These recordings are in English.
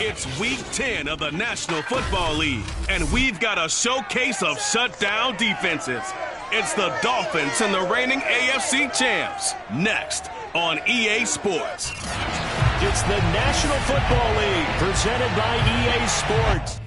It's Week 10 of the National Football League, and we've got a showcase of shutdown defenses. It's the Dolphins and the reigning AFC champs. Next on EA Sports. It's the National Football League presented by EA Sports.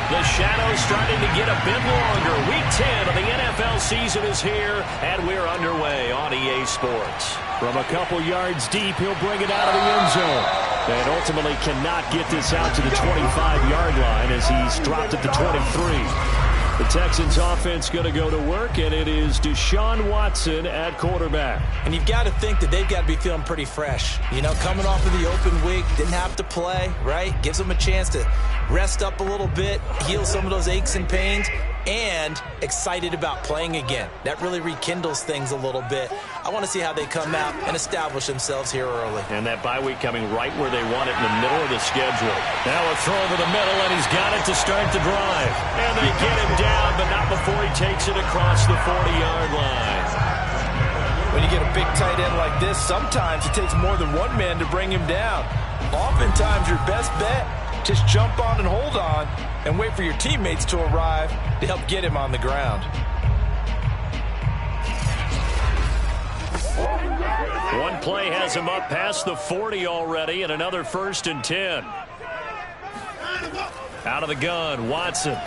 The shadow's starting to get a bit longer. Week 10 of the NFL season is here, and we're underway on EA Sports. From a couple yards deep, he'll bring it out of the end zone. And ultimately cannot get this out to the 25-yard line as he's dropped at the 23. The Texans offense going to go to work, and it is Deshaun Watson at quarterback. And you've got to think that they've got to be feeling pretty fresh. You know, coming off of the open week, didn't have to play, right? Gives them a chance to rest up a little bit, heal some of those aches and pains, and excited about playing again. That really rekindles things a little bit. I want to see how they come out and establish themselves here early. And that bye week coming right where they want it in the middle of the schedule. Now a throw over the middle, and he's got it to start the drive. And they get him down, but not before he takes it across the 40-yard line. When you get a big tight end like this, sometimes it takes more than one man to bring him down. Oftentimes your best bet, just jump on and hold on and wait for your teammates to arrive to help get him on the ground. One play has him up past the 40 already, and another 1st and 10. Out of the gun, Watson.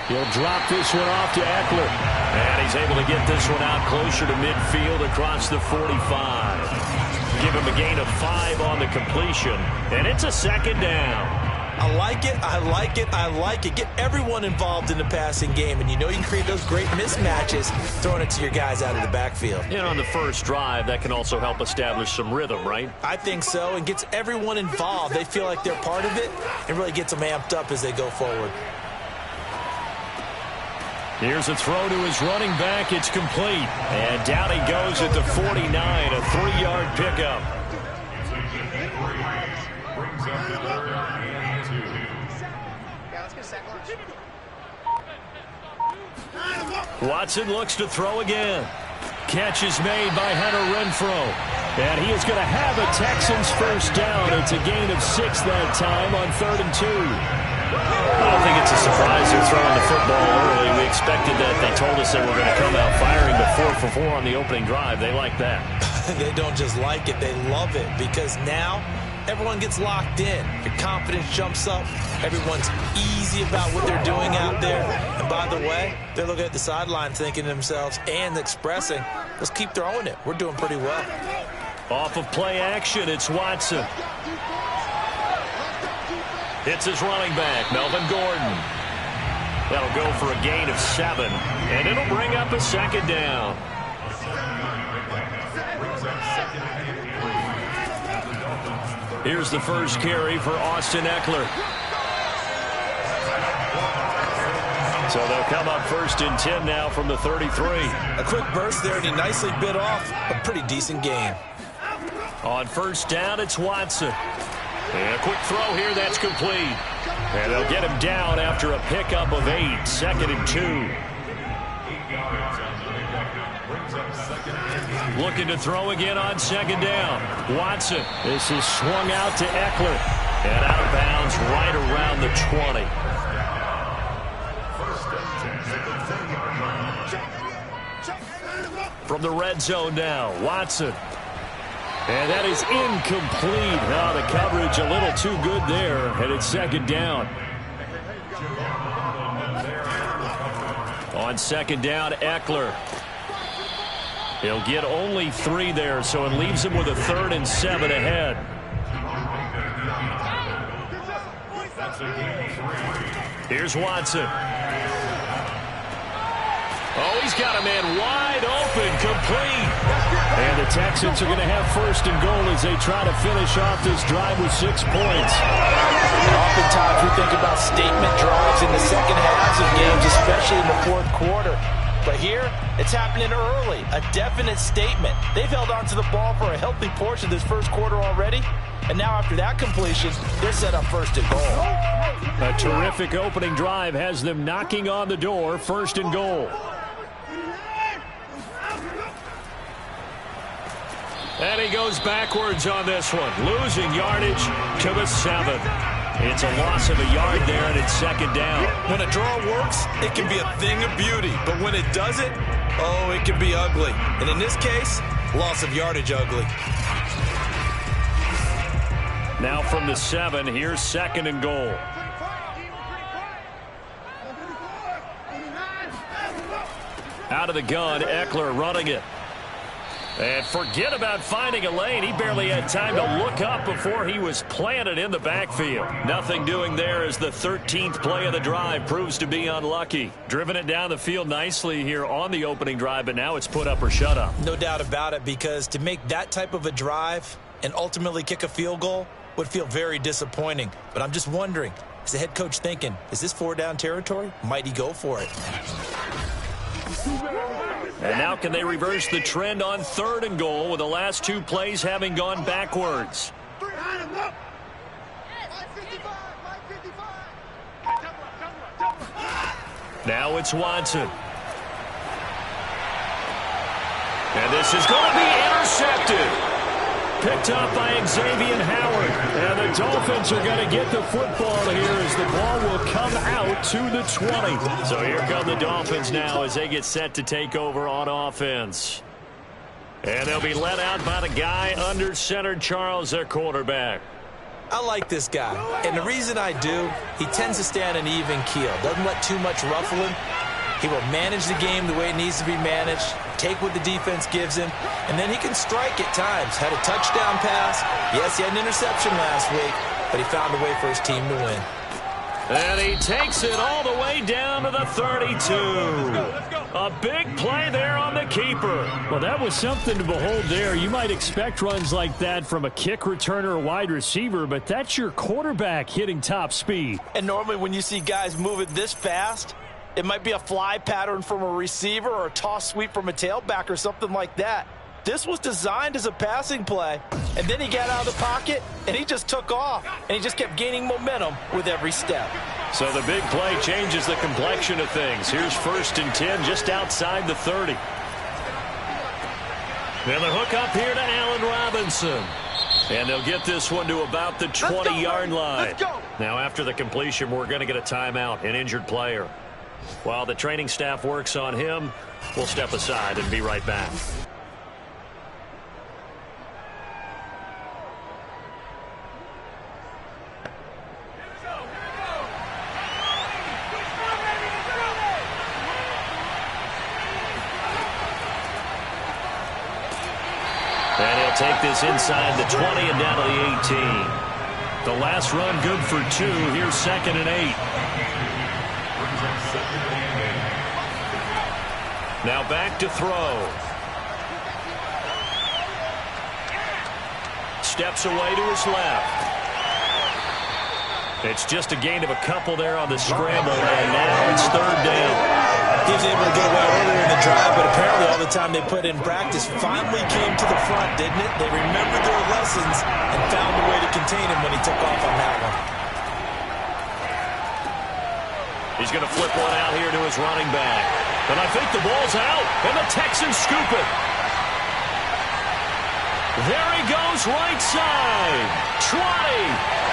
He'll drop this one off to Eckler. And he's able to get this one out closer to midfield across the 45. Give him a gain of 5 on the completion, and it's a 2nd down. I like it, I like it, I like it. Get everyone involved in the passing game, and you know you can create those great mismatches throwing it to your guys out of the backfield. And on the first drive, that can also help establish some rhythm, right? I think so, and gets everyone involved. They feel like they're part of it, and really gets them amped up as they go forward. Here's a throw to his running back. It's complete. And down he goes at the 49, a 3-yard pickup. Watson looks to throw again. Catch is made by Hunter Renfrow. And he is going to have a Texans first down. It's a gain of 6 that time on 3rd and 2. I don't think it's a surprise they're throwing the football early. We expected that. They told us they were going to come out firing, but 4 for 4 on the opening drive. They like that. They don't just like it, they love it, because now everyone gets locked in. Your confidence jumps up. Everyone's easy about what they're doing out there. And by the way, they're looking at the sideline thinking to themselves and expressing, let's keep throwing it. We're doing pretty well. Off of play action, it's Watson. It's his running back, Melvin Gordon. That'll go for a gain of 7, and it'll bring up a 2nd down. Here's the first carry for Austin Eckler. So they'll come up 1st and 10 now from the 33. A quick burst there, and he nicely bit off a pretty decent gain. On 1st down, it's Watson. And a quick throw here, that's complete. And they'll get him down after a pickup of 8, 2nd and 2. Looking to throw again on 2nd down. Watson. This is swung out to Eckler. And out of bounds right around the 20. From the red zone now, Watson. And that is incomplete. Now the coverage a little too good there, and it's 2nd down. On 2nd down, Eckler. He'll get only 3 there, so it leaves him with a 3rd and 7 ahead. Here's Watson. Oh, he's got a man wide open, complete. And the Texans are going to have 1st and goal as they try to finish off this drive with 6 points. And oftentimes we think about statement drives in the second halves of games, especially in the 4th quarter. But here, it's happening early, a definite statement. They've held on to the ball for a healthy portion of this 1st quarter already. And now after that completion, they're set up 1st and goal. A terrific opening drive has them knocking on the door, 1st and goal. And he goes backwards on this one, losing yardage to the 7. It's a loss of a yard there, and it's second down. When a draw works, it can be a thing of beauty. But when it doesn't, oh, it can be ugly. And in this case, loss of yardage ugly. Now from the 7, here's second and goal. Out of the gun, Ekeler running it. And forget about finding a lane. He barely had time to look up before he was planted in the backfield. Nothing doing there as the 13th play of the drive proves to be unlucky. Driven it down the field nicely here on the opening drive, but now it's put up or shut up. No doubt about it, because to make that type of a drive and ultimately kick a field goal would feel very disappointing. But I'm just wondering, is the head coach thinking, is this 4-down territory? Might he go for it? And now can they reverse the trend on third and goal with the last 2 plays having gone backwards? Now it's Watson. And this is going to be intercepted. Picked up by Xavier Howard. And the Dolphins are going to get the football here as the ball will come out to the 20. So here come the Dolphins now as they get set to take over on offense. And they'll be led out by the guy under center, Charles, their quarterback. I like this guy. And the reason I do, he tends to stay on an even keel. Doesn't let too much ruffle him. He will manage the game the way it needs to be managed, take what the defense gives him, and then he can strike at times. Had a touchdown pass. Yes, he had an interception last week, but he found a way for his team to win. And he takes it all the way down to the 32. A big play there on the keeper. Well, that was something to behold there. You might expect runs like that from a kick returner or wide receiver, but that's your quarterback hitting top speed. And normally when you see guys moving this fast, it might be a fly pattern from a receiver or a toss sweep from a tailback or something like that. This was designed as a passing play, and then he got out of the pocket, and he just took off, and he just kept gaining momentum with every step. So the big play changes the complexion of things. Here's 1st and 10 just outside the 30. And the hook up here to Allen Robinson. And they'll get this one to about the 20-yard line. Now after the completion, we're going to get a timeout, an injured player. While the training staff works on him, we'll step aside and be right back. And he'll take this inside the 20 and down to the 18. The last run good for 2. Here's 2nd and 8. Now back to throw. Steps away to his left. It's just a gain of a couple there on the scramble, and now it's 3rd down. He was able to get away earlier in the drive, but apparently all the time they put in practice finally came to the front, didn't it? They remembered their lessons and found a way to contain him when he took off on that one. He's going to flip one out here to his running back. And I think the ball's out, and the Texans scoop it. There he goes right side. 20,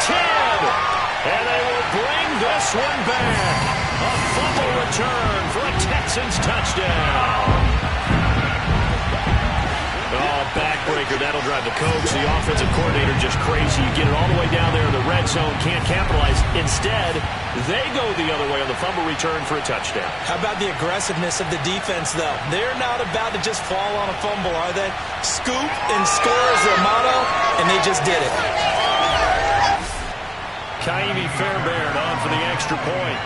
10, and they will bring this one back. A fumble return for a Texans touchdown. Oh, backbreaker. That'll drive the coach, the offensive coordinator, just crazy. You get it all the way down there in the red zone, can't capitalize. Instead, they go the other way on the fumble return for a touchdown. How about the aggressiveness of the defense, though? They're not about to just fall on a fumble, are they? Scoop and score is their motto, and they just did it. Ka'imi Fairbairn on for the extra point.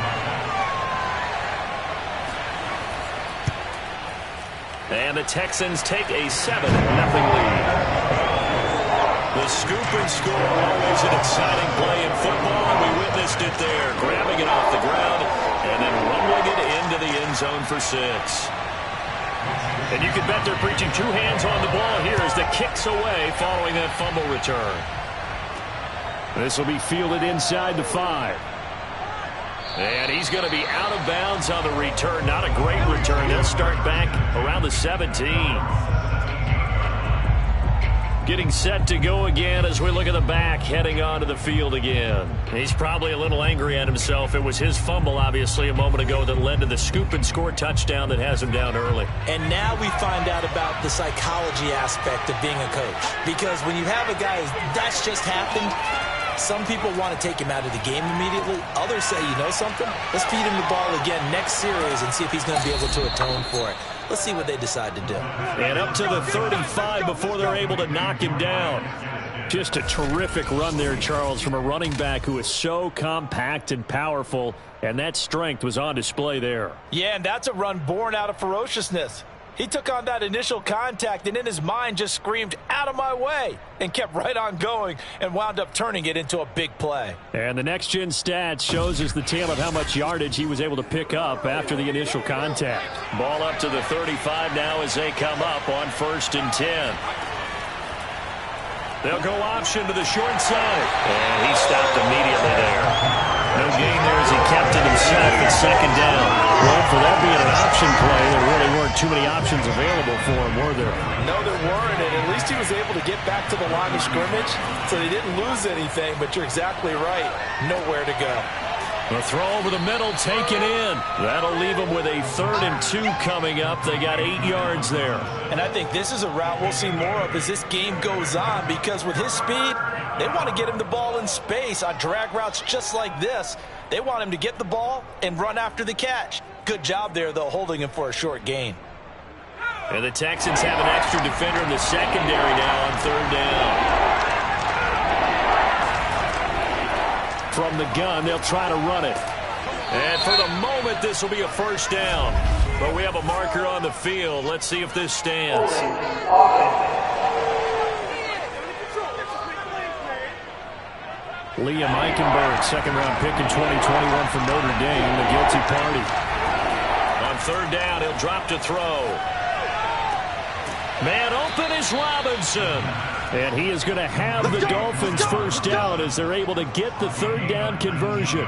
And the Texans take a 7-0 lead. The scoop and score, always an exciting play in football, and we witnessed it there, grabbing it off the ground and then rumbling it into the end zone for 6. And you can bet they're preaching 2 hands on the ball here as the kick's away following that fumble return. This will be fielded inside the 5. And he's going to be out of bounds on the return. Not a great return. They'll start back around the 17. Getting set to go again as we look at the back heading onto the field again. He's probably a little angry at himself. It was his fumble, obviously, a moment ago that led to the scoop and score touchdown that has him down early. And now we find out about the psychology aspect of being a coach. Because when you have a guy that's just happened, some people want to take him out of the game immediately. Others say, you know something? Let's feed him the ball again next series and see if he's going to be able to atone for it. Let's see what they decide to do. And up to the 35 before they're able to knock him down. Just a terrific run there, Charles, from a running back who is so compact and powerful, and that strength was on display there. Yeah, and that's a run born out of ferociousness. He took on that initial contact and in his mind just screamed, out of my way, and kept right on going and wound up turning it into a big play. And the next-gen stats shows us the tale of how much yardage he was able to pick up after the initial contact. Ball up to the 35 now as they come up on 1st and 10. They'll go option to the short side. And he stopped immediately there. No gain there as he kept it himself at 2nd down. Well, for that being an option play, there really weren't too many options available for him, were there? No, there weren't, and at least he was able to get back to the line of scrimmage, so they didn't lose anything, but you're exactly right. Nowhere to go. The throw over the middle taken in. That'll leave them with a 3rd and 2 coming up. They got 8 yards there. And I think this is a route we'll see more of as this game goes on, because with his speed, they want to get him the ball in space on drag routes just like this. They want him to get the ball and run after the catch. Good job there, though, holding him for a short gain. And the Texans have an extra defender in the secondary now on 3rd down. From the gun, they'll try to run it. And for the moment, this will be a 1st down. But we have a marker on the field. Let's see if this stands. Liam Eichenberg, 2nd-round pick in 2021 from Notre Dame, the guilty party. On 3rd down, he'll drop to throw. Man open is Robinson. And he is going to have the Dolphins' 1st down as they're able to get the 3rd down conversion.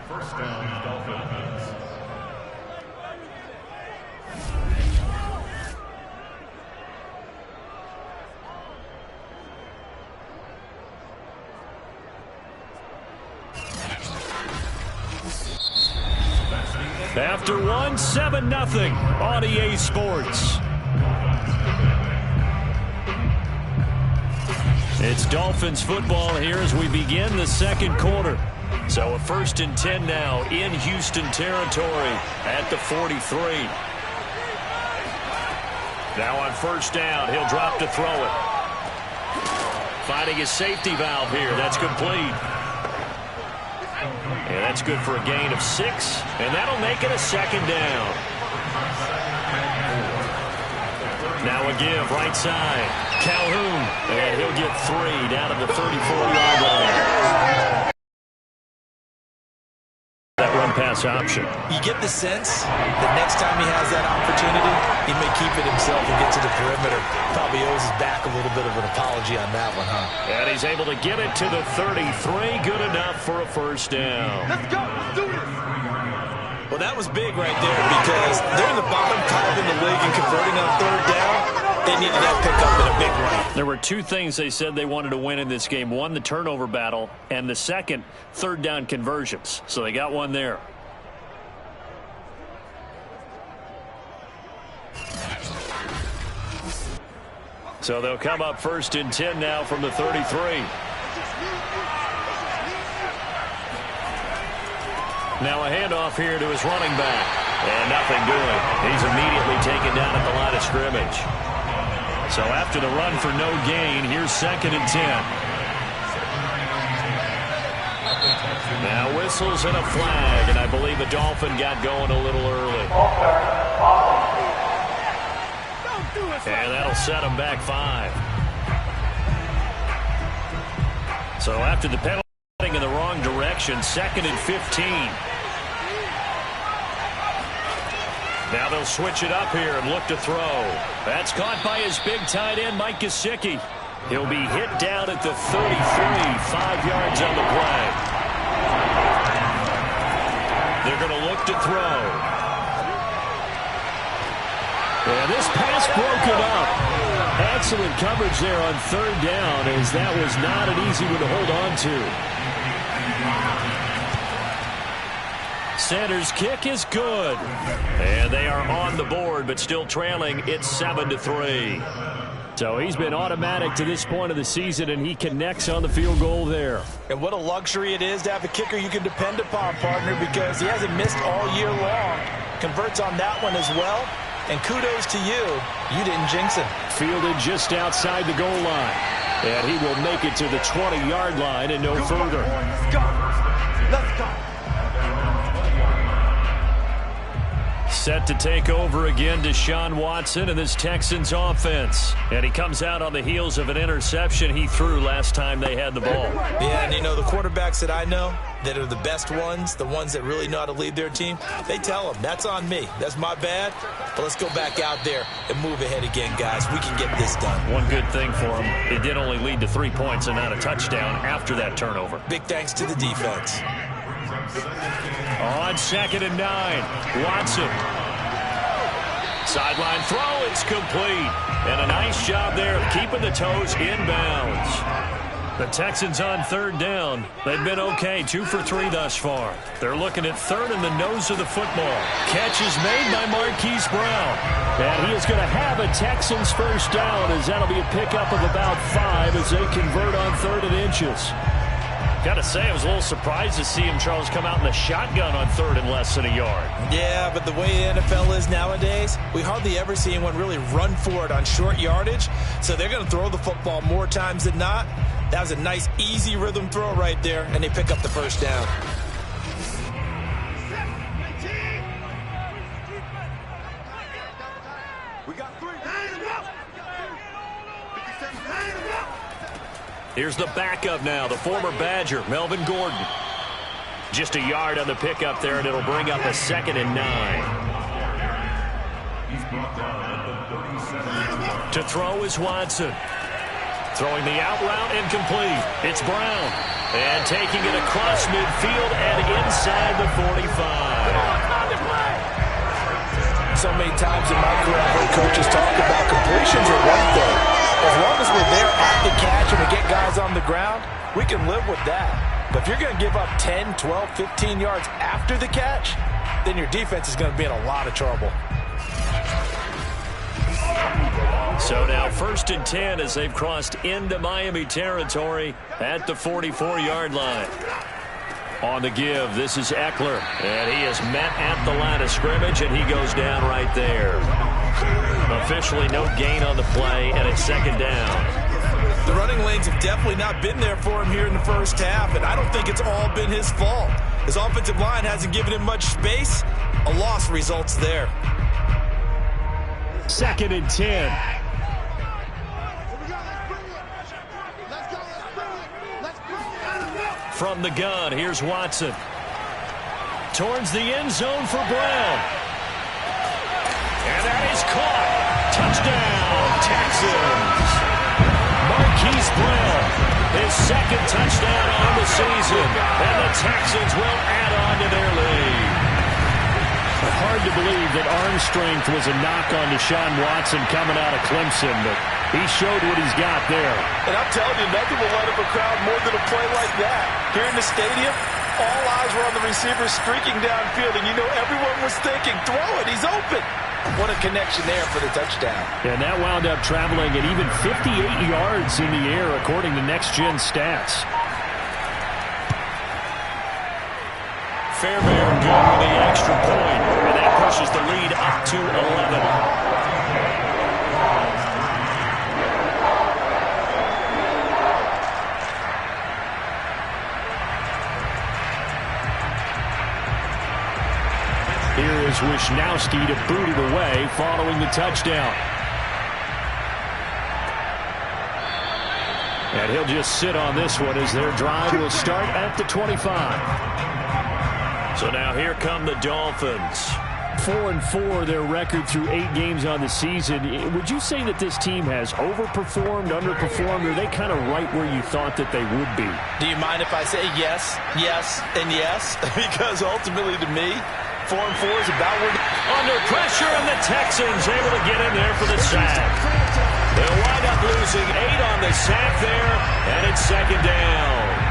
1st down, Dolphins. After 1, 7-0 on EA Sports. It's Dolphins football here as we begin the 2nd quarter. So a 1st and 10 now in Houston territory at the 43. Now on 1st down, he'll drop to throw it. Finding his safety valve here. That's complete. And that's good for a gain of 6. And that'll make it a 2nd down. Now a give right side. Calhoun. And he'll get 3 down at the 34-yard line. That run-pass option. You get the sense that next time he has that opportunity, he may keep it himself and get to the perimeter. Probably owes his back a little bit of an apology on that one, huh? And he's able to get it to the 33. Good enough for a 1st down. Let's go. Let's do this. Well, that was big right there because they're in the bottom 5 in the league and converting on 3rd down. They needed that pickup in a big way. There were 2 things they said they wanted to win in this game. 1, the turnover battle, and the 2nd, 3rd down conversions. So they got 1 there. So they'll come up 1st and 10 now from the 33. Now a handoff here to his running back. And nothing doing. He's immediately taken down at the line of scrimmage. So after the run for no gain, here's 2nd and 10. Now whistles and a flag, and I believe the Dolphin got going a little early. And that'll set him back 5. So after the penalty in the wrong direction, 2nd and 15. Now they'll switch it up here and look to throw. That's caught by his big tight end, Mike Gesicki. He'll be hit down at the 33, 5 yards on the play. They're going to look to throw. And this pass broken up. Excellent coverage there on third down, as that was not an easy one to hold on to. Sanders' kick is good. And they are on the board, but still trailing. It's 7-3. So he's been automatic to this point of the season, and he connects on the field goal there. And what a luxury it is to have a kicker you can depend upon, partner, because he hasn't missed all year long. Converts on that one as well. And kudos to you. You didn't jinx him. Fielded just outside the goal line. And he will make it to the 20-yard line and no further. Let's go. Let's go. Set to take over again, Deshaun Watson and this Texans offense. And he comes out on the heels of an interception he threw last time they had the ball. Yeah, and you know, the quarterbacks that I know that are the best ones, the ones that really know how to lead their team, they tell them, that's on me. That's my bad. But let's go back out there and move ahead again, guys. We can get this done. One good thing for him, it did only lead to 3 points and not a touchdown after that turnover. Big thanks to the defense. On 2nd and 9, Watson. Sideline throw, it's complete. And a nice job there of keeping the toes inbounds. The Texans on third down. They've been okay, 2 for 3 thus far. They're looking at third in the nose of the football. Catch is made by Marquise Brown. And he is going to have a Texans first down, as that'll be a pickup of about 5 as they convert on 3rd and inches. Got to say, I was a little surprised to see him, Charles, come out in the shotgun on 3rd and less than a yard. Yeah, but the way the NFL is nowadays, we hardly ever see anyone really run for it on short yardage. So they're going to throw the football more times than not. That was a nice, easy rhythm throw right there, and they pick up the first down. We got 3. Here's the backup now, the former Badger, Melvin Gordon. Just a yard on the pickup there, and it'll bring up a 2nd and 9. He's brought down at the 37. To throw is Watson. Throwing the out route incomplete. It's Brown. And taking it across midfield and inside the 45. So many times in my career, I've heard coaches talk about completions are one thing. As long as we're there at the catch and we get guys on the ground, we can live with that. But if you're going to give up 10, 12, 15 yards after the catch, then your defense is going to be in a lot of trouble. So now 1st and 10 as they've crossed into Miami territory at the 44-yard line. On the give, this is Eckler, and he is met at the line of scrimmage, and he goes down right there. Officially no gain on the play, and it's 2nd down. The running lanes have definitely not been there for him here in the first half, and I don't think it's all been his fault. His offensive line hasn't given him much space. A loss results there. 2nd and 10. From the gun, here's Watson. Towards the end zone for Brown. And that is caught. Touchdown, Texans. Marquise Brown, his 2nd touchdown on the season. And the Texans will add on to their lead. Hard to believe that arm strength was a knock on Deshaun Watson coming out of Clemson, but he showed what he's got there. And I'm telling you, nothing will light up a crowd more than a play like that. Here in the stadium, all eyes were on the receiver streaking downfield, and you know everyone was thinking, throw it, he's open. What a connection there for the touchdown. And that wound up traveling at even 58 yards in the air, according to Next Gen Stats. Fairbairn good with the extra point, and that pushes the lead up to 11. Here is Wisnowski to boot it away following the touchdown. And he'll just sit on this one as their drive will start at the 25. So now here come the Dolphins. 4-4 their record through 8 games on the season. Would you say that this team has overperformed, underperformed, or are they kind of right where you thought that they would be? Do you mind if I say yes, yes, and yes? Because ultimately to me, 4-4 is about where... Under pressure, and the Texans able to get in there for the sack. They'll wind up losing 8 on the sack there, and it's second down.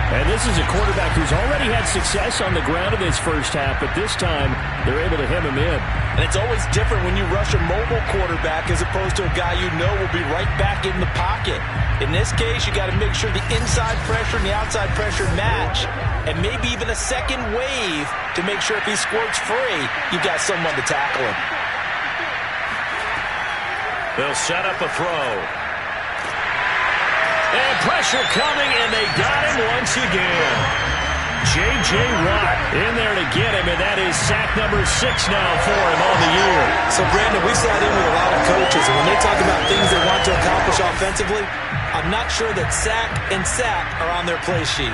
And this is a quarterback who's already had success on the ground in his first half, but this time they're able to hem him in. And it's always different when you rush a mobile quarterback as opposed to a guy you know will be right back in the pocket. In this case, you got to make sure the inside pressure and the outside pressure match, and maybe even a second wave to make sure if he squirts free, you've got someone to tackle him. They'll set up a throw. And pressure coming, and they got him once again. J.J. Watt in there to get him, and that is sack number 6 now for him on the year. So, Brandon, we sat in with a lot of coaches, and when they talk about things they want to accomplish offensively, I'm not sure that sack and sack are on their play sheet.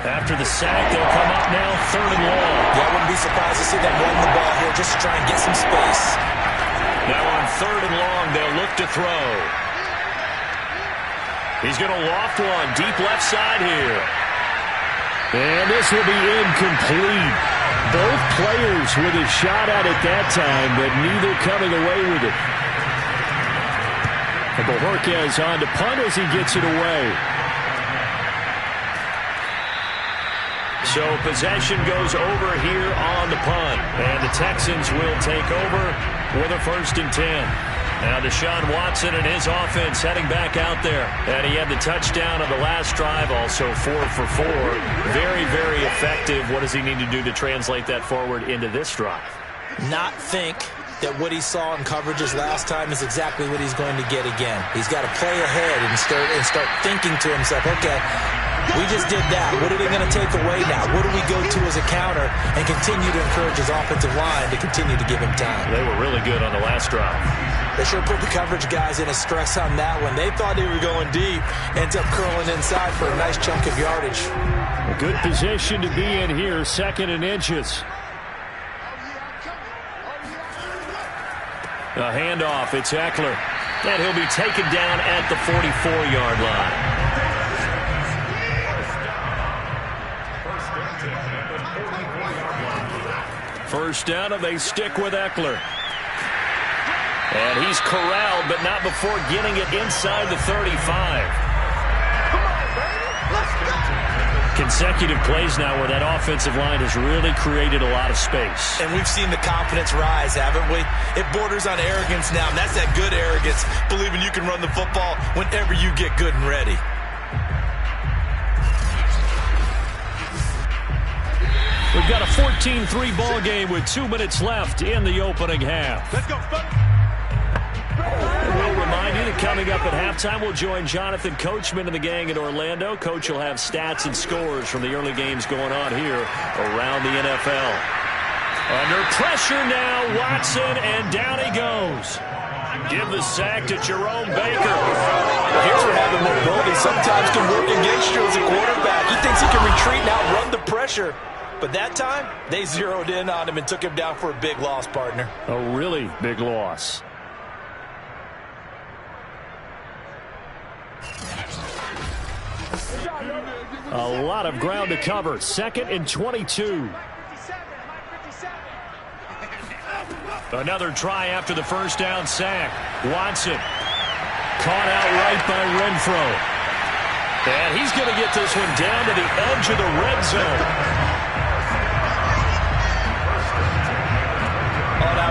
After the sack, they'll come up now, 3rd and long. Yeah, I wouldn't be surprised to see them run the ball here just to try and get some space. Now on 3rd and long, they'll look to throw. He's going to loft one, deep left side here. And this will be incomplete. Both players with a shot at it that time, but neither coming away with it. And Bojorquez on to punt as he gets it away. So possession goes over here on the punt. And the Texans will take over with a 1st and 10. Now Deshaun Watson and his offense heading back out there. And he had the touchdown on the last drive, also 4 for 4. Very, very effective. What does he need to do to translate that forward into this drive? Not think that what he saw in coverages last time is exactly what he's going to get again. He's got to play ahead and start thinking to himself, okay, we just did that. What are they going to take away now? What do we go to as a counter? And continue to encourage his offensive line to continue to give him time. They were really good on the last drive. They sure put the coverage guys in a stress on that one. They thought they were going deep. Ends up curling inside for a nice chunk of yardage. A good position to be in here, 2nd and inches. A handoff, it's Eckler. And he'll be taken down at the 44-yard line. First down, and they stick with Eckler. And he's corralled, but not before getting it inside the 35. Consecutive plays now where that offensive line has really created a lot of space. And we've seen the confidence rise, haven't we? It borders on arrogance now, and that's that good arrogance, believing you can run the football whenever you get good and ready. We've got a 14-3 ball game with 2 minutes left in the opening half. Let's go, And we'll remind you that coming up at halftime, we'll join Jonathan Coachman and the gang in Orlando. Coach will have stats and scores from the early games going on here around the NFL. Under pressure now, Watson, and down he goes. Give the sack to Jerome Baker. Here's where having mobility sometimes can work against you as a quarterback. He thinks he can retreat and outrun the pressure. But that time, they zeroed in on him and took him down for a big loss, partner. A really big loss. A lot of ground to cover. 2nd and 22. Another try after the first down sack. Watson caught out right by Renfro. And he's going to get this one down to the edge of the red zone.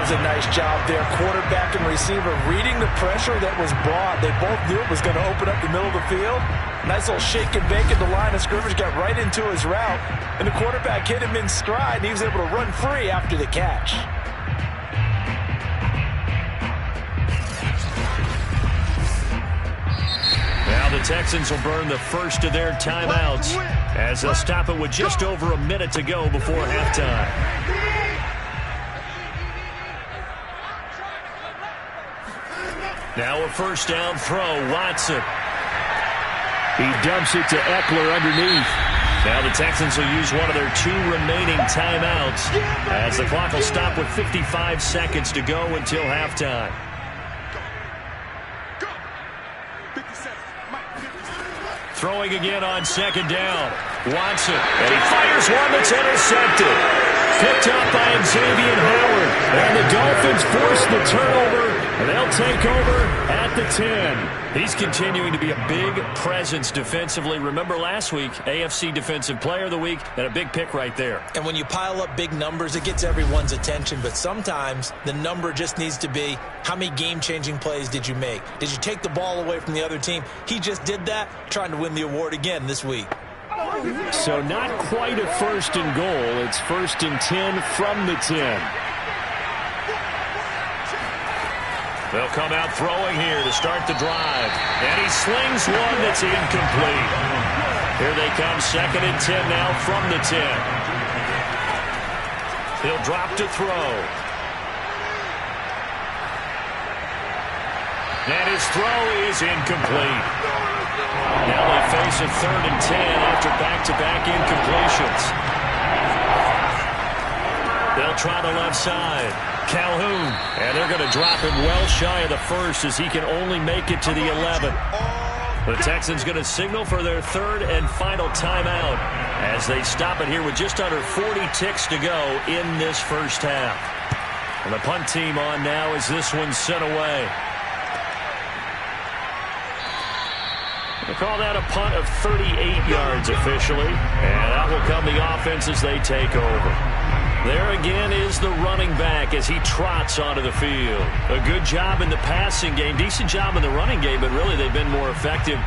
A nice job there. Quarterback and receiver reading the pressure that was brought. They both knew it was going to open up the middle of the field. Nice little shake and bake at the line of scrimmage. Got right into his route. And the quarterback hit him in stride. And he was able to run free after the catch. Now the Texans will burn the first of their timeouts as they'll stop it with just over a minute to go before halftime. Now a first down throw, Watson. He dumps it to Eckler underneath. Now the Texans will use one of their 2 remaining timeouts as the clock will stop with 55 seconds to go until halftime. Throwing again on second down. Watson. And he fires one that's intercepted. Picked up by Xavier Howard. And the Dolphins force the turnover. And they'll take over at the 10. He's continuing to be a big presence defensively. Remember last week, AFC Defensive Player of the Week, and a big pick right there. And when you pile up big numbers, it gets everyone's attention. But sometimes the number just needs to be, how many game-changing plays did you make? Did you take the ball away from the other team? He just did that, trying to win the award again this week. So not quite a first and goal. It's first and 10 from the 10. They'll come out throwing here to start the drive. And he slings one that's incomplete. Here they come, second and 10 now from the 10. He'll drop to throw. And his throw is incomplete. Now they face a third and 10 after back-to-back incompletions. They'll try the left side. Calhoun. And they're going to drop him well shy of the first as he can only make it to the 11. The Texans going to signal for their third and final timeout as they stop it here with just under 40 ticks to go in this first half. And the punt team on now as this one's sent away. They call that a punt of 38 yards officially. And that will come the offense as they take over. There again is the running back as he trots onto the field. A good job in the passing game, decent job in the running game, but really they've been more effective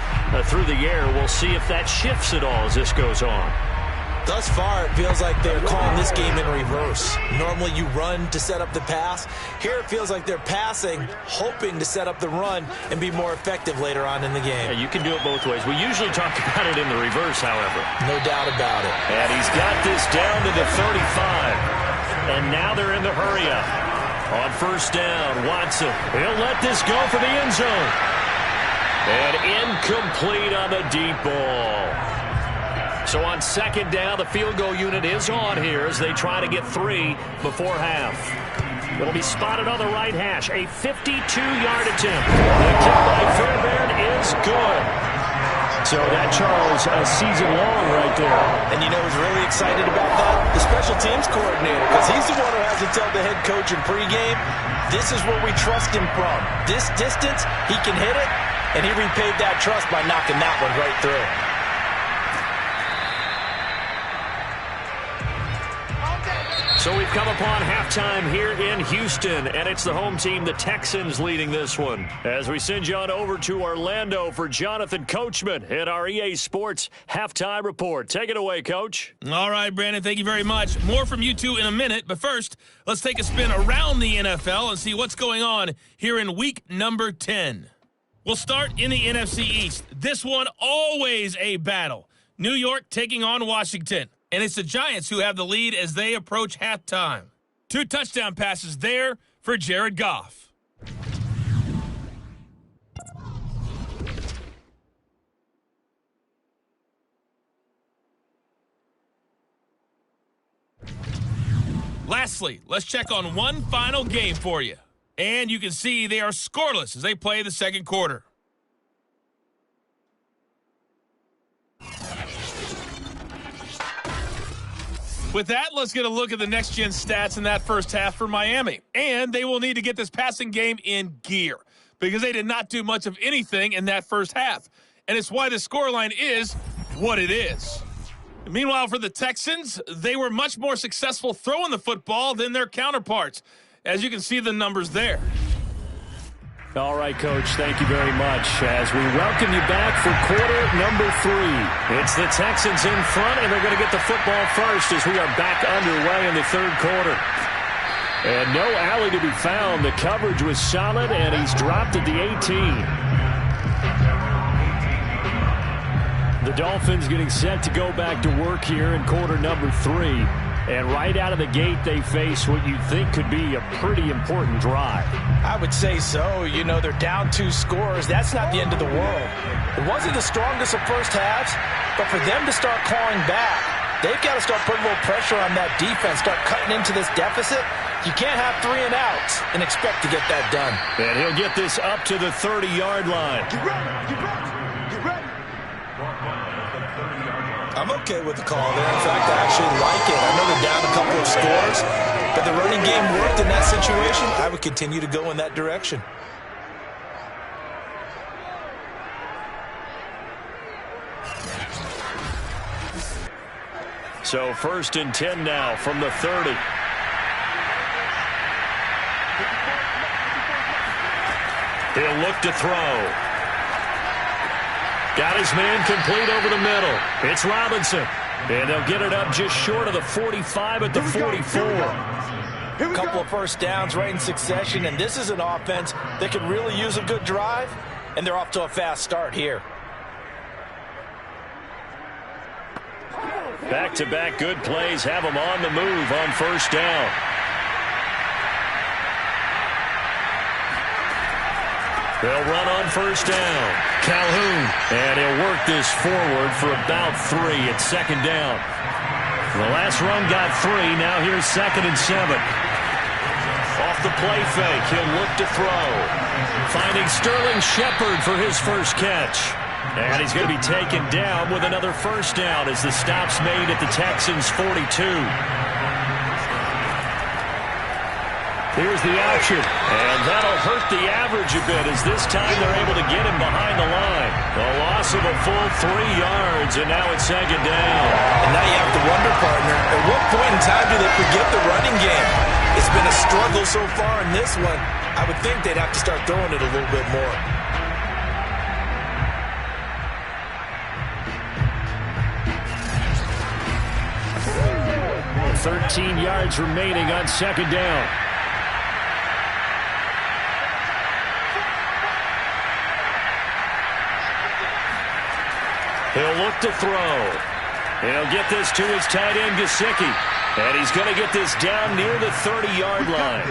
through the air. We'll see if that shifts at all as this goes on. Thus far, it feels like they're calling this game in reverse. Normally you run to set up the pass. Here it feels like they're passing, hoping to set up the run and be more effective later on in the game. Yeah, you can do it both ways. We usually talk about it in the reverse, however. No doubt about it. And he's got this down to the 35. And now they're in the hurry-up. On first down, Watson. He'll let this go for the end zone. And incomplete on the deep ball. So on second down, the field goal unit is on here as they try to get 3 before half. It'll be spotted on the right hash. A 52-yard attempt. The kick by Fairbairn is good. So that, Charles, a season long right there. And you know who's really excited about that? The special teams coordinator, because he's the one who has to tell the head coach in pregame, this is where we trust him from. This distance, he can hit it, and he repaid that trust by knocking that one right through. So we've come upon halftime here in Houston, and it's the home team, the Texans, leading this one. As we send you on over to Orlando for Jonathan Coachman at our EA Sports Halftime Report. Take it away, Coach. All right, Brandon, thank you very much. More from you two in a minute, but first, let's take a spin around the NFL and see what's going on here in week number 10. We'll start in the NFC East. This one, always a battle. New York taking on Washington. And it's the Giants who have the lead as they approach halftime. 2 touchdown passes there for Jared Goff. Lastly, let's check on one final game for you. And you can see they are scoreless as they play the second quarter. With that, let's get a look at the next-gen stats in that first half for Miami. And they will need to get this passing game in gear because they did not do much of anything in that first half. And it's why the scoreline is what it is. Meanwhile, for the Texans, they were much more successful throwing the football than their counterparts, as you can see the numbers there. All right, Coach, thank you very much. As we welcome you back for quarter number 3. It's the Texans in front, and they're going to get the football first as we are back underway in the third quarter. And no alley to be found. The coverage was solid, and he's dropped at the 18. The Dolphins getting set to go back to work here in quarter number 3. And right out of the gate, they face what you'd think could be a pretty important drive. I would say so. You know, they're down 2 scores. That's not the end of the world. It wasn't the strongest of first halves, but for them to start clawing back, they've got to start putting a little pressure on that defense, start cutting into this deficit. You can't have 3 and outs and expect to get that done. And he'll get this up to the 30-yard line. Get ready, get ready, get ready. I'm okay with the call there. In fact, I actually like it. I know they're down a couple of scores, but the running game worked in that situation. I would continue to go in that direction. So 1st and 10 now from the 30. He'll look to throw. Got his man complete over the middle. It's Robinson. And they'll get it up just short of the 45 at the 44. A couple of first downs right in succession, and this is an offense that could really use a good drive, and they're off to a fast start here. Back-to-back good plays have them on the move on 1st down. They'll run on 1st down. Calhoun. And he'll work this forward for about 3 at 2nd down. The last run got 3. Now here's 2nd and 7. Off the play fake, he'll look to throw. Finding Sterling Shepard for his first catch. And he's going to be taken down with another 1st down as the stop's made at the Texans' 42. Here's the option, and that'll hurt the average a bit as this time they're able to get him behind the line. A loss of a full 3 yards, and now it's 2nd down. And now you have to wonder, partner, at what point in time do they forget the running game? It's been a struggle so far in this one. I would think they'd have to start throwing it a little bit more. $13 yards remaining on 2nd down. He'll look to throw. He'll get this to his tight end, Gesicki. And he's going to get this down near the 30-yard line.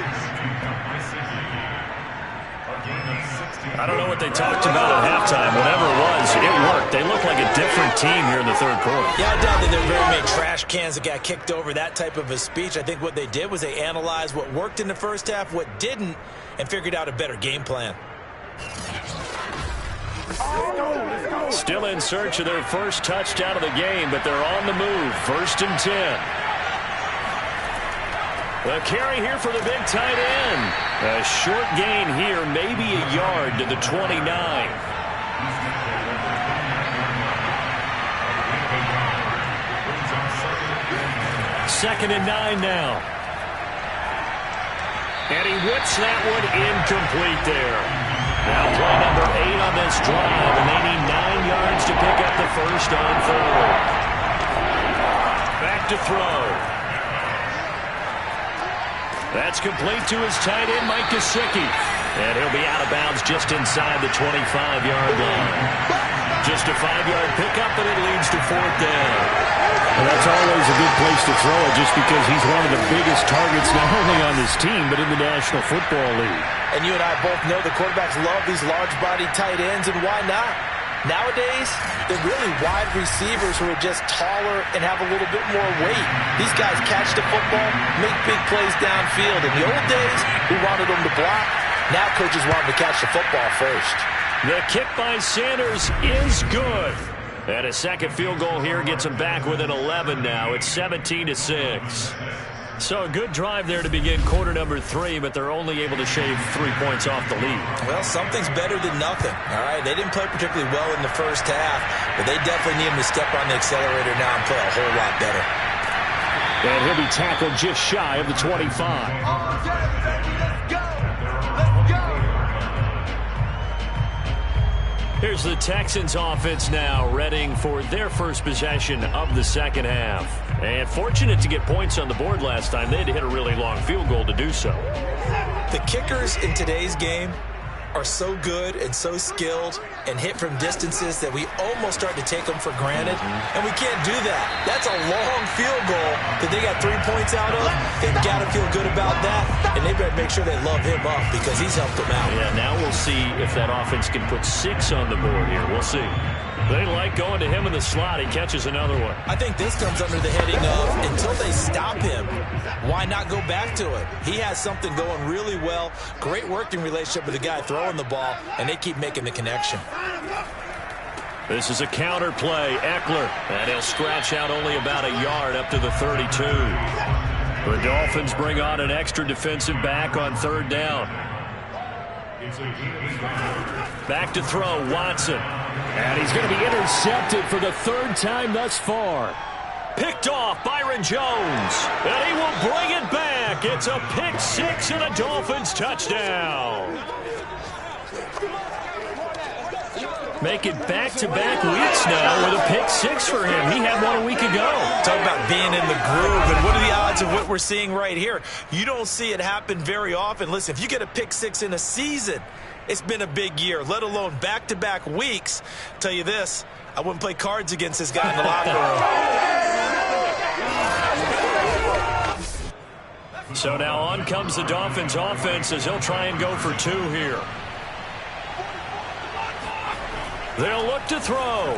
I don't know what they talked about at halftime. Whatever it was, it worked. They look like a different team here in the 3rd quarter. Yeah, I doubt that there were very many trash cans that got kicked over, that type of a speech. I think what they did was they analyzed what worked in the first half, what didn't, and figured out a better game plan. Still in search of their first touchdown of the game, but they're on the move. 1st and 10. The carry here for the big tight end. A short gain here, maybe a yard to the 29. 2nd and 9 now. And he whips that one incomplete there. Now play number 8 on this drive, and they need 9 yards to pick up the first on 3rd. Back to throw. That's complete to his tight end, Mike Gesicki. And he'll be out of bounds just inside the 25-yard line. Just a 5-yard pickup, and it leads to 4th down. Well, that's always a good place to throw it just because he's one of the biggest targets not only on this team but in the National Football League. And you and I both know the quarterbacks love these large-bodied tight ends, and why not? Nowadays, they're really wide receivers who are just taller and have a little bit more weight. These guys catch the football, make big plays downfield. In the old days, we wanted them to block. Now coaches want them to catch the football first. The kick by Sanders is good. And a second field goal here gets them back within 11 now. It's 17-6. So a good drive there to begin quarter number 3, but they're only able to shave 3 points off the lead. Well, something's better than nothing, all right? They didn't play particularly well in the first half, but they definitely need him to step on the accelerator now and play a whole lot better. And he'll be tackled just shy of the 25. Here's the Texans offense now, readying for their first possession of the second half. And fortunate to get points on the board last time. They had to hit a really long field goal to do so. The kickers in today's game are so good and so skilled and hit from distances that we almost start to take them for granted, and we can't do that. That's a long field goal that they got 3 points out of. They've got to feel good about that, and they better make sure they love him up because he's helped them out. Yeah, now we'll see if that offense can put 6 on the board here. We'll see. They like going to him in the slot. He catches another one. I think this comes under the heading of until they stop him, why not go back to it? He has something going really well. Great working relationship with the guy throwing the ball, and they keep making the connection. This is a counter play. Eckler. And he'll scratch out only about a yard up to the 32. The Dolphins bring on an extra defensive back on third down. Back to throw, Watson. And he's going to be intercepted for the third time thus far. Picked off, Byron Jones. And he will bring it back. It's a pick six and a Dolphins touchdown. Make it back-to-back weeks now with a pick six for him. He had one a week ago. Talk about being in the groove, and what are the odds of what we're seeing right here? You don't see it happen very often. Listen, if you get a pick six in a season, it's been a big year, let alone back-to-back weeks. I'll tell you this, I wouldn't play cards against this guy in the locker room. So now on comes the Dolphins offense as he'll try and go for two here. They'll look to throw.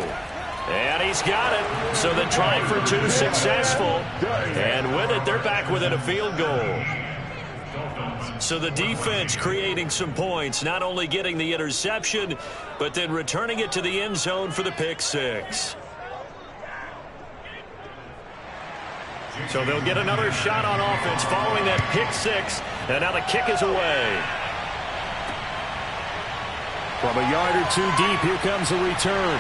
And he's got it. So the try for two successful. And with it, they're back within a field goal. So the defense creating some points, not only getting the interception, but then returning it to the end zone for the pick six. So they'll get another shot on offense following that pick six. And now the kick is away. From a yard or two deep, here comes the return.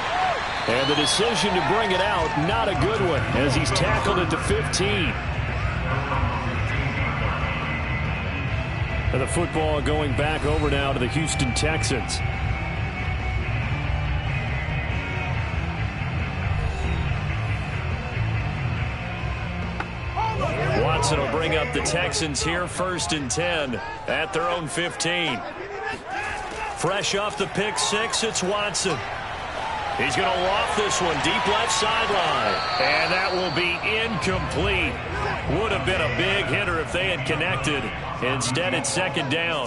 And the decision to bring it out, not a good one, as he's tackled at the 15. And the football going back over now to the Houston Texans. Watson will bring up the Texans here, 1st and 10 at their own 15. Fresh off the pick six, it's Watson. He's going to loft this one deep left sideline. And that will be incomplete. Would have been a big hitter if they had connected. Instead, it's 2nd down.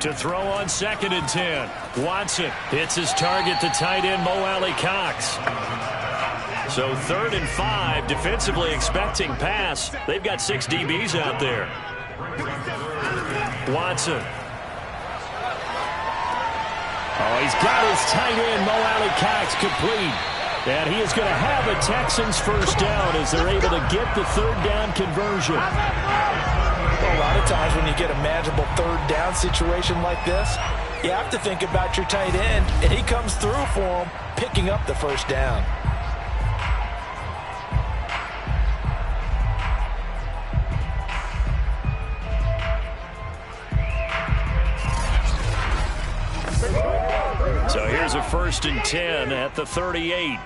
To throw on 2nd and 10. Watson hits his target, the tight end, Mo Alley-Cox. So 3rd and 5, defensively expecting pass. They've got 6 DBs out there. Watson. Oh, he's got his tight end, Mo Alley-Cox, complete. And he is going to have a Texans first down as they're able to get the 3rd down conversion. Well, a lot of times when you get a manageable 3rd down situation like this, you have to think about your tight end, and he comes through for him, picking up the 1st down. So here's a 1st and 10 at the 38.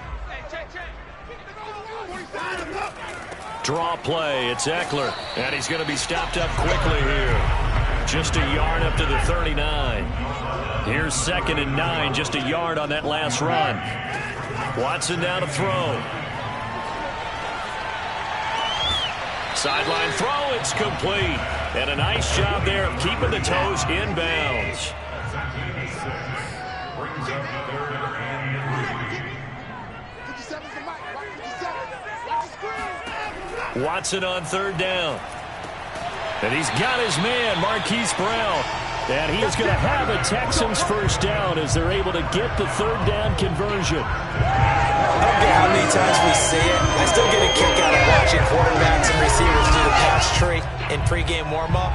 Draw play, it's Eckler. And he's going to be stopped up quickly here. Just a yard up to the 39. Here's 2nd and 9, just a yard on that last run. Watson now to throw. Sideline throw, it's complete. And a nice job there of keeping the toes inbounds. Watson on 3rd down. And he's got his man, Marquise Brown. And he is going to have a Texans first down as they're able to get the 3rd down conversion. I don't care how many times we see it. I still get a kick out of watching quarterbacks and receivers do the pass tree in pregame warm-up.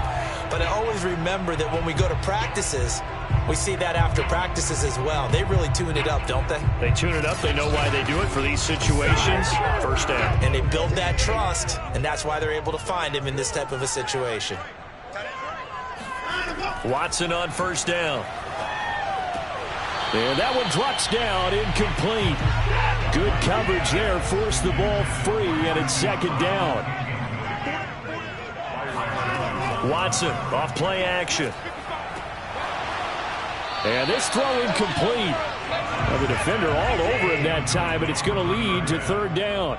But I always remember that when we go to practices, we see that after practices as well. They really tune it up, don't they? They tune it up. They know why they do it for these situations. First down. And they build that trust, and that's why they're able to find him in this type of a situation. Watson on 1st down. And that one drops down, incomplete. Good coverage there, forced the ball free, and it's 2nd down. Watson off play action. And this throw incomplete. Well, the defender all over him that time, but it's going to lead to 3rd down.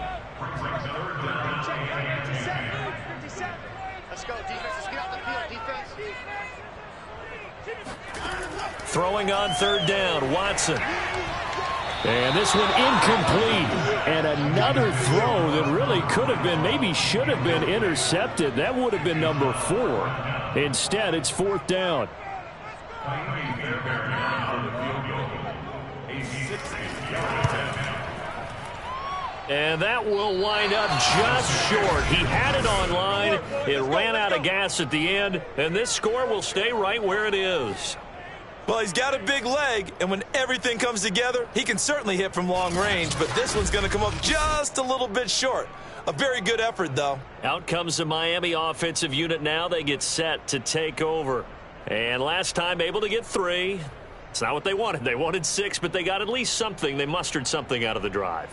Let's go, defense. Let's get out the field, defense. Throwing on 3rd down, Watson. And this one incomplete. And another throw that really could have been, maybe should have been intercepted. That would have been number 4. Instead, it's 4th down. And that will wind up just short. He had it on line. It ran out of gas at the end, and this score will stay right where it is. Well, he's got a big leg, and when everything comes together, he can certainly hit from long range, but this one's going to come up just a little bit short. A very good effort, though. Out comes the Miami offensive unit now. They get set to take over. And last time able to get 3. It's not what they wanted. They wanted 6, but they got at least something. They mustered something out of the drive.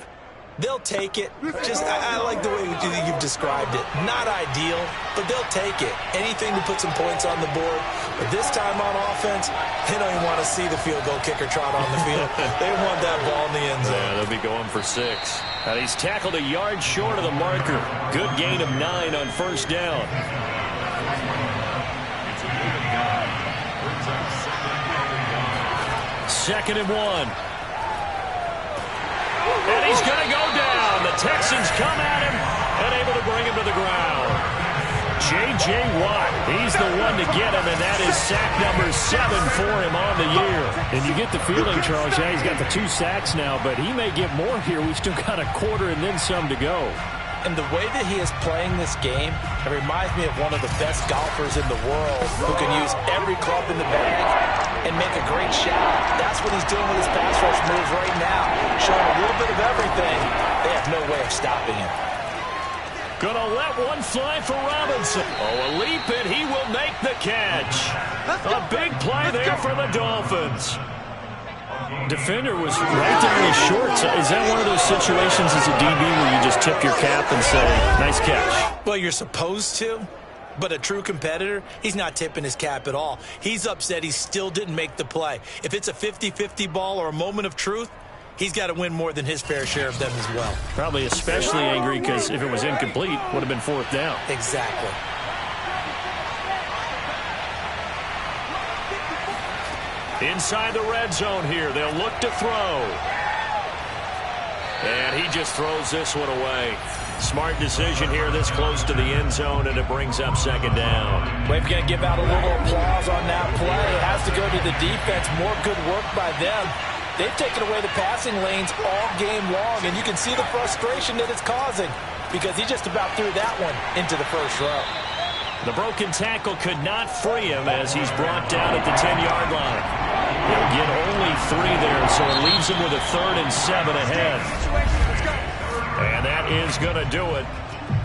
They'll take it. I like the way you've described it. Not ideal, but they'll take it. Anything to put some points on the board. But this time on offense, they don't even want to see the field goal kicker trot on the field. They want that ball in the end zone. Yeah, they'll be going for 6. And he's tackled a yard short of the marker. Good gain of 9 on first down. Second and 1. And he's going to go down. The Texans come at him and able to bring him to the ground. J.J. Watt, he's the one to get him, and that is sack number 7 for him on the year. And you get the feeling, Charles, yeah, he's got the 2 sacks now, but he may get more here. We've still got a quarter and then some to go. And the way that he is playing this game, it reminds me of one of the best golfers in the world who can use every club in the bag and make a great shot. That's what he's doing with his pass rush moves right now, showing a little bit of everything. They have no way of stopping him. Gonna let one fly for Robinson. Oh, a leap, and he will make the catch. A big play there for the Dolphins. Defender was right there in his shorts. Is that one of those situations as a DB where you just tip your cap and say, nice catch? Well, you're supposed to. But a true competitor, he's not tipping his cap at all. He's upset he still didn't make the play. If it's a 50-50 ball or a moment of truth, he's got to win more than his fair share of them as well. Probably especially angry because if it was incomplete, would have been 4th down. Exactly. Inside the red zone here, they'll look to throw. And he just throws this one away. Smart decision here this close to the end zone, and it brings up second down. We're going to give out a little applause on that play. It has to go to the defense. More good work by them. They've taken away the passing lanes all game long, and you can see the frustration that it's causing because he just about threw that one into the first row. The broken tackle could not free him as he's brought down at the 10-yard line. He'll get only 3 there, so it leaves him with a 3rd and 7 ahead. And that is going to do it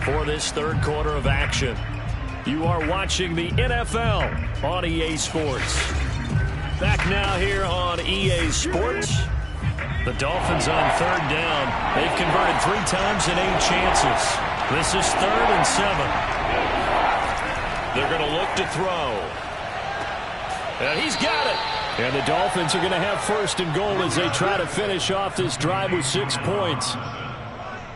for this third quarter of action. You are watching the NFL on EA Sports. Back now here on EA Sports. The Dolphins on 3rd down. They've converted 3 times in 8 chances. This is 3rd and 7. They're going to look to throw. And he's got it. And the Dolphins are going to have 1st and goal as they try to finish off this drive with 6 points.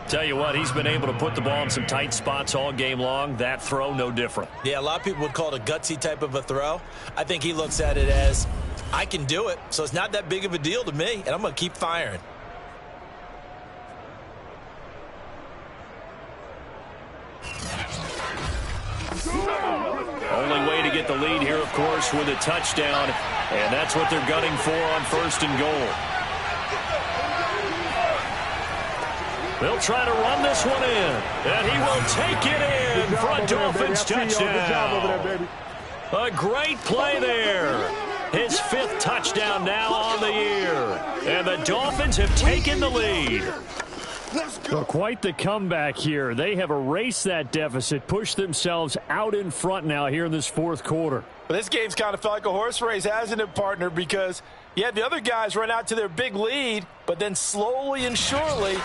Tell you what, he's been able to put the ball in some tight spots all game long. That throw, no different. Yeah, a lot of people would call it a gutsy type of a throw. I think he looks at it as, I can do it, so it's not that big of a deal to me, and I'm going to keep firing. Only way to get the lead here, of course, with a touchdown, and that's what they're gunning for on 1st and goal. They'll try to run this one in, and he will take it in for a Dolphins touchdown. A great play there. His 5th touchdown now on the year, and the Dolphins have taken the lead. Well, quite the comeback here. They have erased that deficit, pushed themselves out in front now here in this 4th quarter. Well, this game's kind of felt like a horse race, hasn't it, partner? Because, yeah, the other guys run out to their big lead, but then slowly and surely,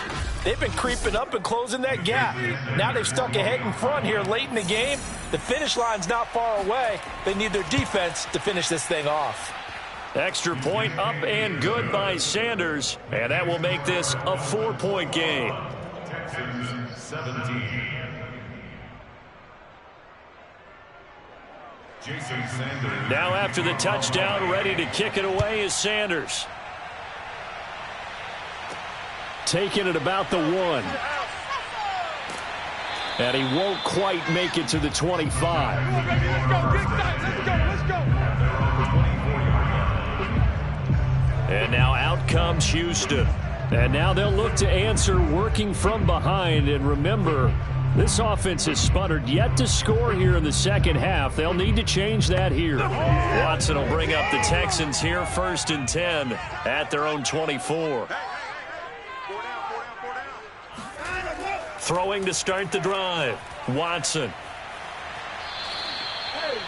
they've been creeping up and closing that gap. Now they've stuck ahead in front here late in the game. The finish line's not far away. They need their defense to finish this thing off. Extra point up and good by Sanders, and that will make this a 4-point game. Texans 17. Jason Sanders. Now after the touchdown, ready to kick it away is Sanders. Taking it about the 1. And he won't quite make it to the 25. And now out comes comes Houston. And now they'll look to answer working from behind. And remember, this offense has sputtered yet to score here in the second half. They'll need to change that here. Watson will bring up the Texans here, 1st and 10 at their own 24. Throwing to start the drive. Watson.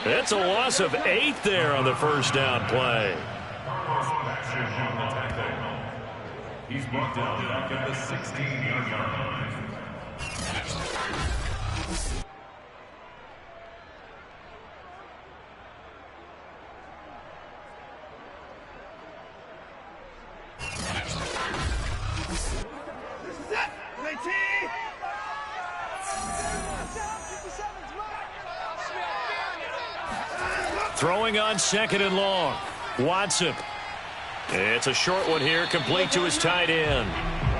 It's a loss of 8 there on the first down play. He's brought down back at the 16-yard line. Throwing on 2nd and long. Watson. It's a short one here, complete to his tight end.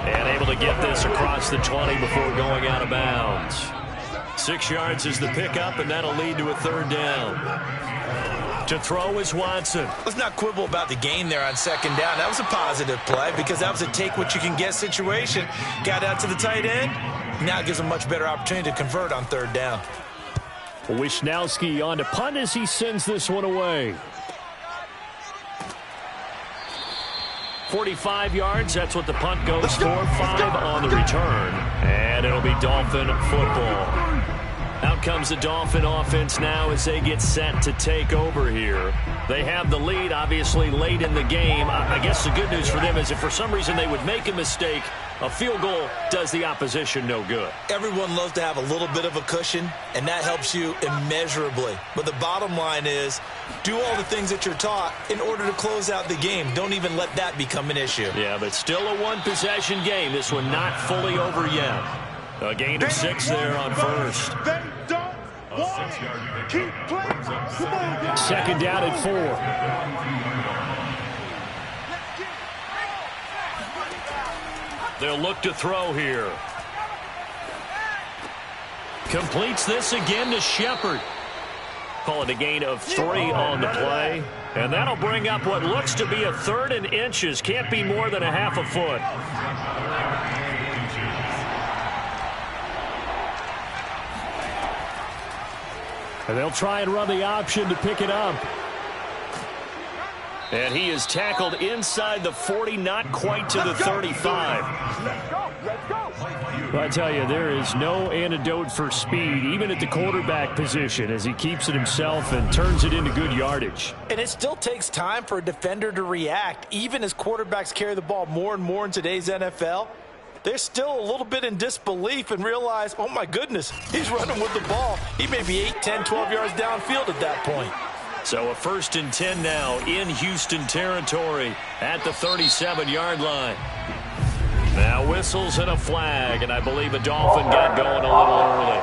And able to get this across the 20 before going out of bounds. 6 yards is the pickup, and that'll lead to a 3rd down. To throw is Watson. Let's not quibble about the gain there on 2nd down. That was a positive play because that was a take-what-you-can-get situation. Got out to the tight end. Now it gives him a much better opportunity to convert on 3rd down. Wisnowski on to punt as he sends this one away. 45 yards, that's what the punt goes for. 5 on the return. And it'll be Dolphin football. Out comes the Dolphin offense now as they get set to take over here. They have the lead, obviously, late in the game. I guess the good news for them is if for some reason they would make a mistake, a field goal does the opposition no good. Everyone loves to have a little bit of a cushion, and that helps you immeasurably. But the bottom line is, do all the things that you're taught in order to close out the game. Don't even let that become an issue. Yeah, but still a one-possession game. This one not fully over yet. A gain of 6 there on 1st. A 6-yard pickup. 2nd down at 4. They'll look to throw here. Completes this again to Shepard. Call it a gain of 3 on the play. And that'll bring up what looks to be a 3rd and inches. Can't be more than a half a foot. And they'll try and run the option to pick it up. And he is tackled inside the 40, not quite to the 35. I tell you, there is no antidote for speed, even at the quarterback position, as he keeps it himself and turns it into good yardage. And it still takes time for a defender to react. Even as quarterbacks carry the ball more and more in today's NFL, they're still a little bit in disbelief and realize, oh my goodness, he's running with the ball. He may be 8, 10, 12 yards downfield at that point. So a 1st and 10 now in Houston territory at the 37-yard line. Now whistles and a flag, and I believe a Dolphin got going a little early.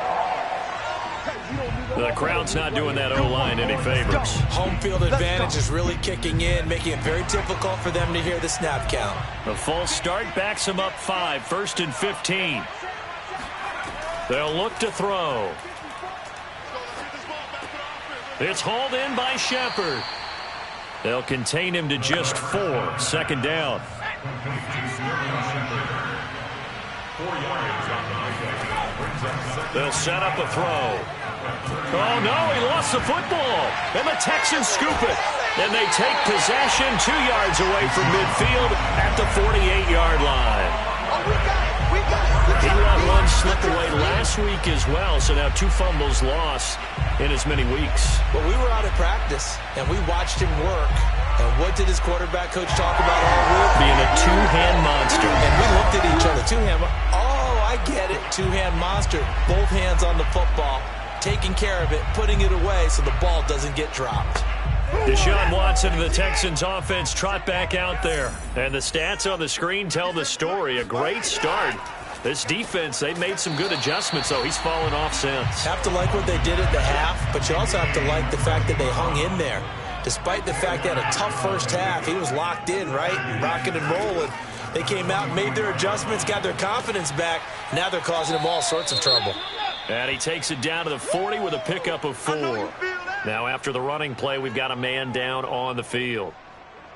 The crowd's not doing that O-line any favors. Home field advantage is really kicking in, making it very difficult for them to hear the snap count. The false start backs them up 5, 1st and 15. They'll look to throw. It's hauled in by Shepard. They'll contain him to just 4, 2nd down. They'll set up a throw. Oh, no, he lost the football. And the Texans scoop it. And they take possession 2 yards away from midfield at the 48-yard line. He let one slip away last week as well, so now 2 fumbles lost in as many weeks. Well, we were out at practice, and we watched him work. And what did his quarterback coach talk about all week? Being a 2-hand monster. And we looked at each other. 2-hand. Oh, I get it. 2-hand monster. Both hands on the football, taking care of it, putting it away so the ball doesn't get dropped. Deshaun Watson and the Texans offense trot back out there. And the stats on the screen tell the story. A great start. This defense, they made some good adjustments, though. He's fallen off since. Have to like what they did at the half, but you also have to like the fact that they hung in there. Despite the fact they had a tough first half, he was locked in, right? Rocking and rolling. They came out, made their adjustments, got their confidence back. Now they're causing him all sorts of trouble. And he takes it down to the 40 with a pickup of 4. Now after the running play, we've got a man down on the field.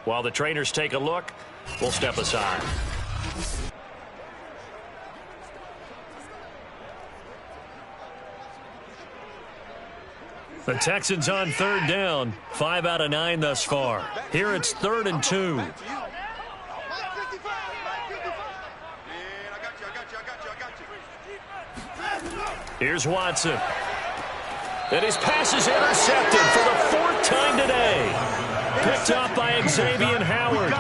While the trainers take a look, we'll step aside. The Texans on 3rd down, 5 out of 9 thus far. Here it's 3rd and 2. Here's Watson. And his pass is intercepted for the 4th time today. Picked up by Xavier Howard.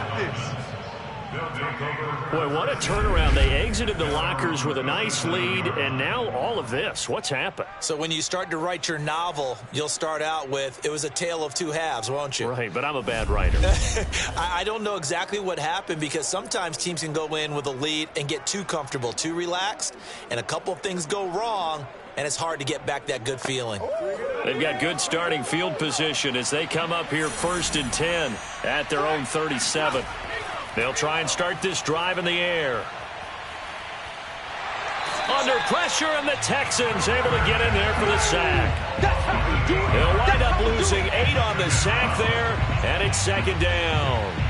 Boy, what a turnaround. They exited the lockers with a nice lead, and now all of this. What's happened? So when you start to write your novel, you'll start out with, it was a tale of two halves, won't you? Right, but I'm a bad writer. I don't know exactly what happened, because sometimes teams can go in with a lead and get too comfortable, too relaxed, and a couple of things go wrong, and it's hard to get back that good feeling. They've got good starting field position as they come up here 1st and 10 at their own 37. They'll try and start this drive in the air. Under pressure, and the Texans able to get in there for the sack. They'll wind up losing 8 on the sack there, and it's 2nd down.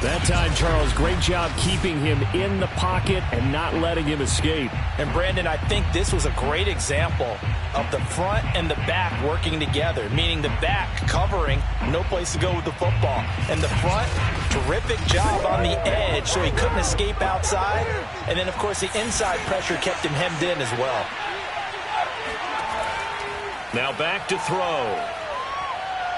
That time, Charles, great job keeping him in the pocket and not letting him escape. And, Brandon, I think this was a great example of the front and the back working together, meaning the back covering, no place to go with the football. And the front, terrific job on the edge so he couldn't escape outside. And then, of course, the inside pressure kept him hemmed in as well. Now back to throw.